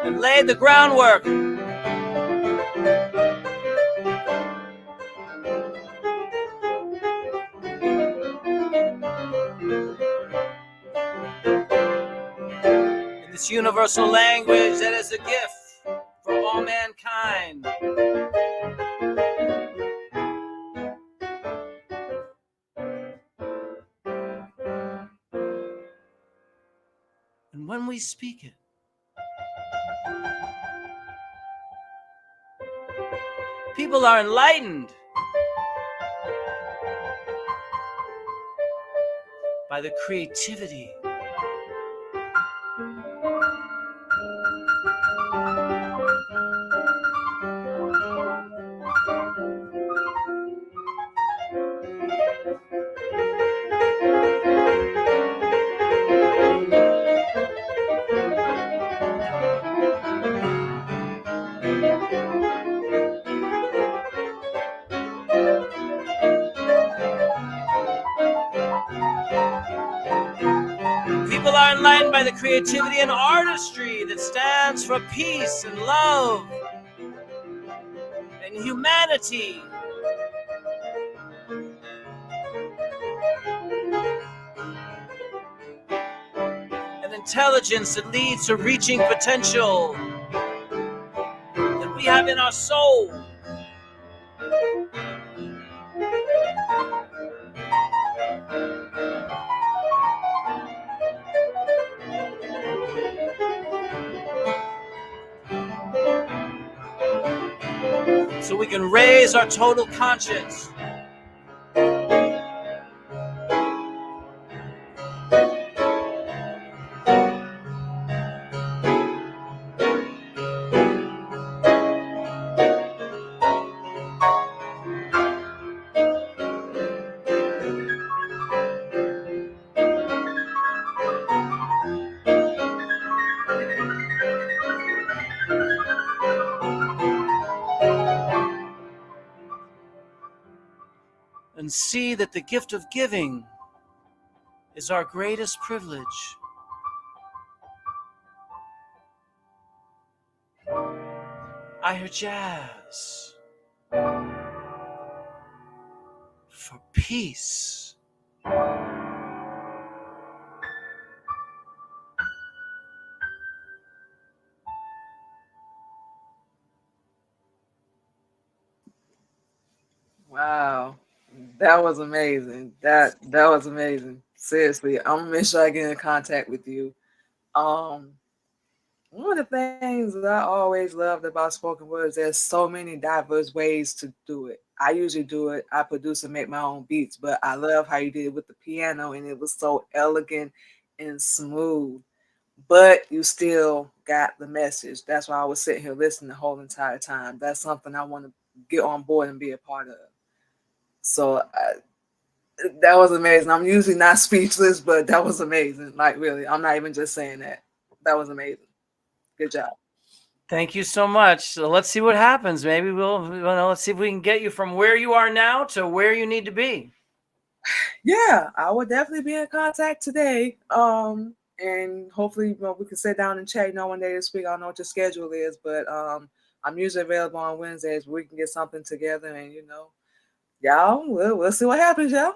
And laid the groundwork in this universal language that is a gift for all mankind. And when we speak it, people are enlightened by the creativity and artistry that stands for peace and love and humanity. And intelligence that leads to reaching potential that we have in our soul. So we can raise our total conscience. And see that the gift of giving is our greatest privilege. I hear jazz for peace. Wow. That was amazing. That was amazing. Seriously, I'm gonna make sure I get in contact with you. Um, One of the things that I always loved about spoken words, there's so many diverse ways to do it. I usually do it, I produce and make my own beats, but I love how you did it with the piano and it was so elegant and smooth. But you still got the message. That's why I was sitting here listening the whole entire time. That's something I want to get on board and be a part of. So that was amazing. I'm usually not speechless, but that was amazing. Like really, I'm not even just saying that. That was amazing. Good job. Thank you so much. So let's see what happens. Maybe let's see if we can get you from where you are now to where you need to be. Yeah, I will definitely be in contact today. And hopefully, we can sit down and chat. One day this week. I don't know what your schedule is, but I'm usually available on Wednesdays. We can get something together, and y'all, we'll see what happens, y'all.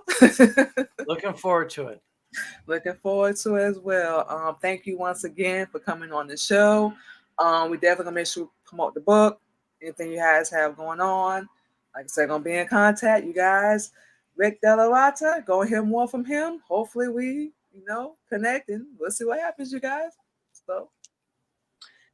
Looking forward to it. Looking forward to it as well. Thank you once again for coming on the show. We definitely gonna make sure we promote the book. Anything you guys have going on, like I said, gonna be in contact. You guys, Rick DellaRatta, go hear more from him. Hopefully, we connect and we'll see what happens, you guys. So.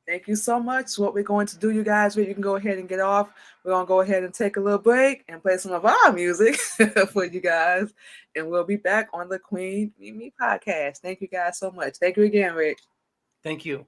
Thank you so much. What we're going to do, you guys, you can go ahead and get off. We're going to go ahead and take a little break and play some of our music for you guys. And we'll be back on the Queen Mimi podcast. Thank you guys so much. Thank you again, Rick. Thank you.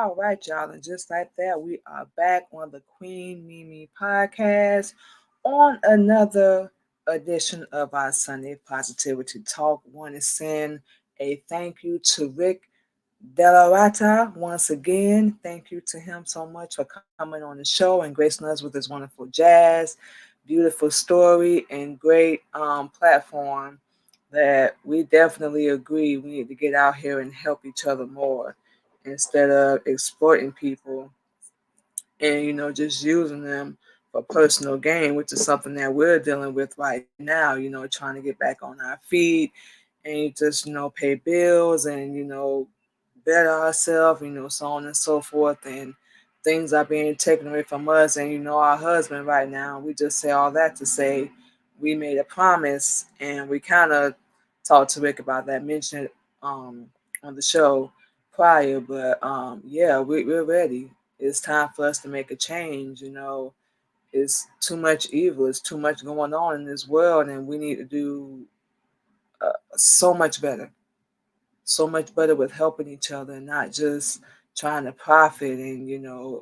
All right, y'all. And just like that, we are back on the Queen Mimi podcast on another edition of our Sunday Positivity Talk. Want to send a thank you to Rick DellaRatta once again. Thank you to him so much for coming on the show and gracing us with his wonderful jazz, beautiful story, and great platform that we definitely agree we need to get out here and help each other more instead of exploiting people and just using them for personal gain, which is something that we're dealing with right now. Trying to get back on our feet and just pay bills and better ourselves, so on and so forth, and things are being taken away from us. And our husband right now, we just say all that to say we made a promise, and we kind of talked to Rick about that, mentioned it on the show prior, but yeah, we're ready. It's time for us to make a change. It's too much evil. It's too much going on in this world, and we need to do so much better. So much better with helping each other, and not just trying to profit and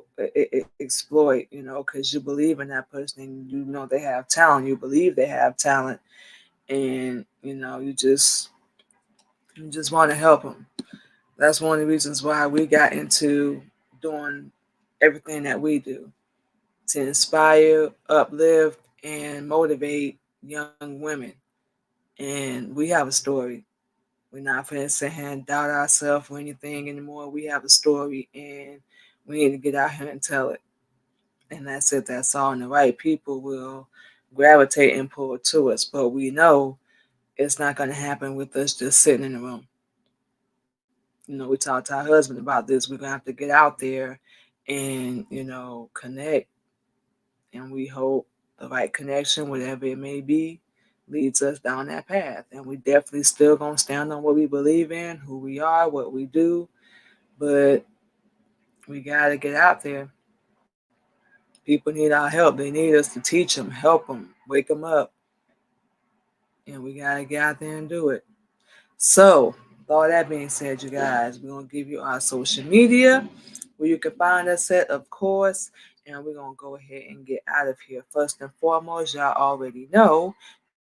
exploit. Because you believe in that person, and they have talent. You believe they have talent, and you just want to help them. That's one of the reasons why we got into doing everything that we do, to inspire, uplift, and motivate young women. And we have a story. We're not going to sit here and doubt ourselves or anything anymore. We have a story, and we need to get out here and tell it. And that's it. That's all. And the right people will gravitate and pull to us. But we know it's not going to happen with us just sitting in the room. We talked to our husband about this. We're going to have to get out there and, connect. And we hope the right connection, whatever it may be, leads us down that path. And we definitely still going to stand on what we believe in, who we are, what we do. But we got to get out there. People need our help. They need us to teach them, help them, wake them up. And we got to get out there and do it. So, with all that being said, you guys, we're going to give you our social media where you can find us at, of course, and we're going to go ahead and get out of here. First and foremost, y'all already know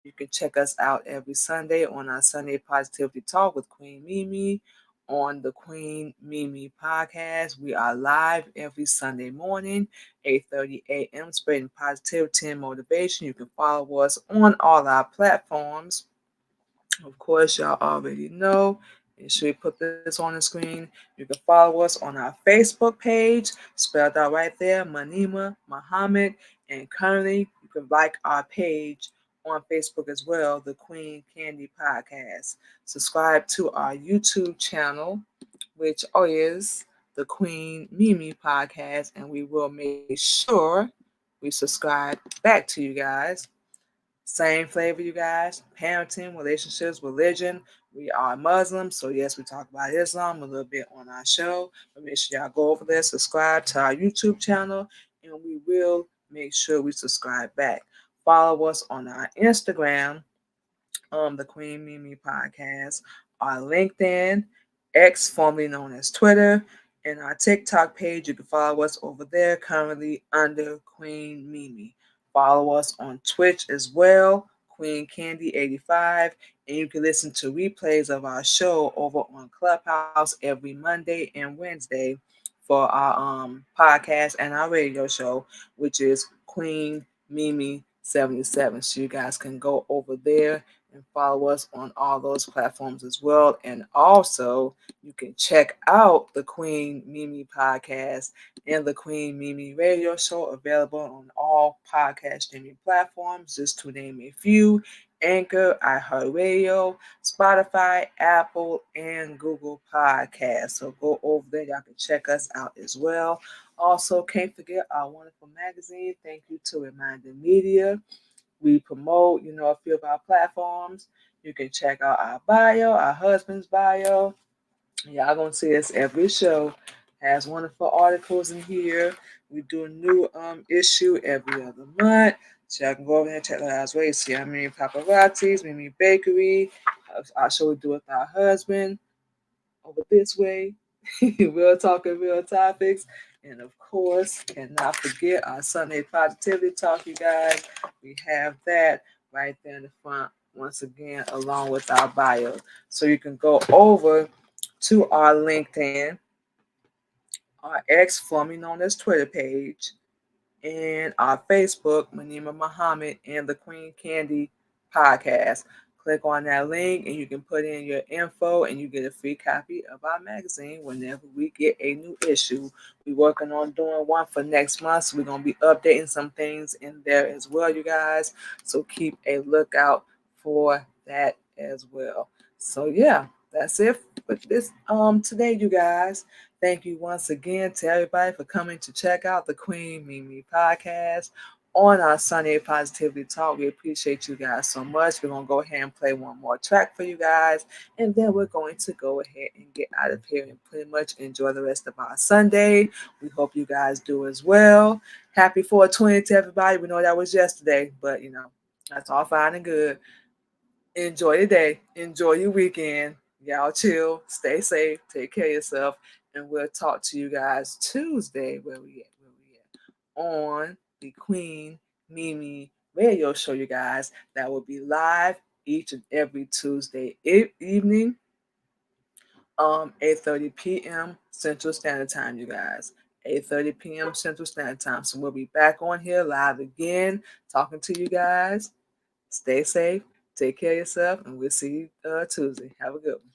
you can check us out every Sunday on our Sunday Positivity Talk with Queen Mimi on the Queen Mimi podcast. We are live every Sunday morning, 8:30 a.m., spreading positivity and motivation. You can follow us on all our platforms. Of course, y'all already know. Make sure you put this on the screen. You can follow us on our Facebook page, spelled out right there, Manima Muhammad. And currently, you can like our page on Facebook as well, the Queen Candy Podcast. Subscribe to our YouTube channel, which is the Queen Mimi Podcast, and we will make sure we subscribe back to you guys. Same flavor, you guys. Parenting, relationships, religion. We are Muslims, so yes, we talk about Islam a little bit on our show. But make sure y'all go over there, subscribe to our YouTube channel, and we will make sure we subscribe back. Follow us on our Instagram, the Queen Mimi Podcast, our LinkedIn, X, formerly known as Twitter, and our TikTok page. You can follow us over there currently under Queen Mimi. Follow us on Twitch as well, Queen Candy 85, and you can listen to replays of our show over on Clubhouse every Monday and Wednesday for our podcast and our radio show, which is Queen Mimi 77. So you guys can go over there and follow us on all those platforms as well. And also, you can check out the Queen Mimi podcast and the Queen Mimi radio show, available on all podcast streaming platforms, just to name a few: Anchor, iHeartRadio, Spotify, Apple, and Google Podcasts. So go over there. Y'all can check us out as well. Also, can't forget our wonderful magazine. Thank you to Reminder Media. We promote, a few of our platforms. You can check out our bio, our husband's bio. Y'all gonna see us every show. Has wonderful articles in here. We do a new issue every other month. So y'all can go over there and check that out as well. You see our Mimi Paparazzis, Mimi Bakery. Our show we do with our husband over this way. Real talking real topics. And of course, cannot forget our Sunday positivity talk, you guys. We have that right there in the front, once again, along with our bio. So you can go over to our LinkedIn, our ex formerly known as Twitter page, and our Facebook, Manima Muhammad and the Queen Candy podcast. Click on that link and you can put in your info and you get a free copy of our magazine whenever we get a new issue. We're working on doing one for next month, so we're going to be updating some things in there as well, you guys. So keep a lookout for that as well. So yeah, that's it for this today, you guys. Thank you once again to everybody for coming to check out the Queen Mimi podcast on our Sunday Positivity Talk. We appreciate you guys so much. We're going to go ahead and play one more track for you guys, and then we're going to go ahead and get out of here and pretty much enjoy the rest of our Sunday. We hope you guys do as well. Happy 420 to everybody. We know that was yesterday, but that's all fine and good. Enjoy the day. Enjoy your weekend. Y'all chill. Stay safe. Take care of yourself. And we'll talk to you guys Tuesday. Where we at? On the Queen Mimi radio show, you guys. That will be live each and every Tuesday evening, 8:30 p.m. Central Standard Time, you guys. 8:30 p.m. Central Standard Time. So we'll be back on here live again, talking to you guys. Stay safe, take care of yourself, and we'll see you Tuesday. Have a good one.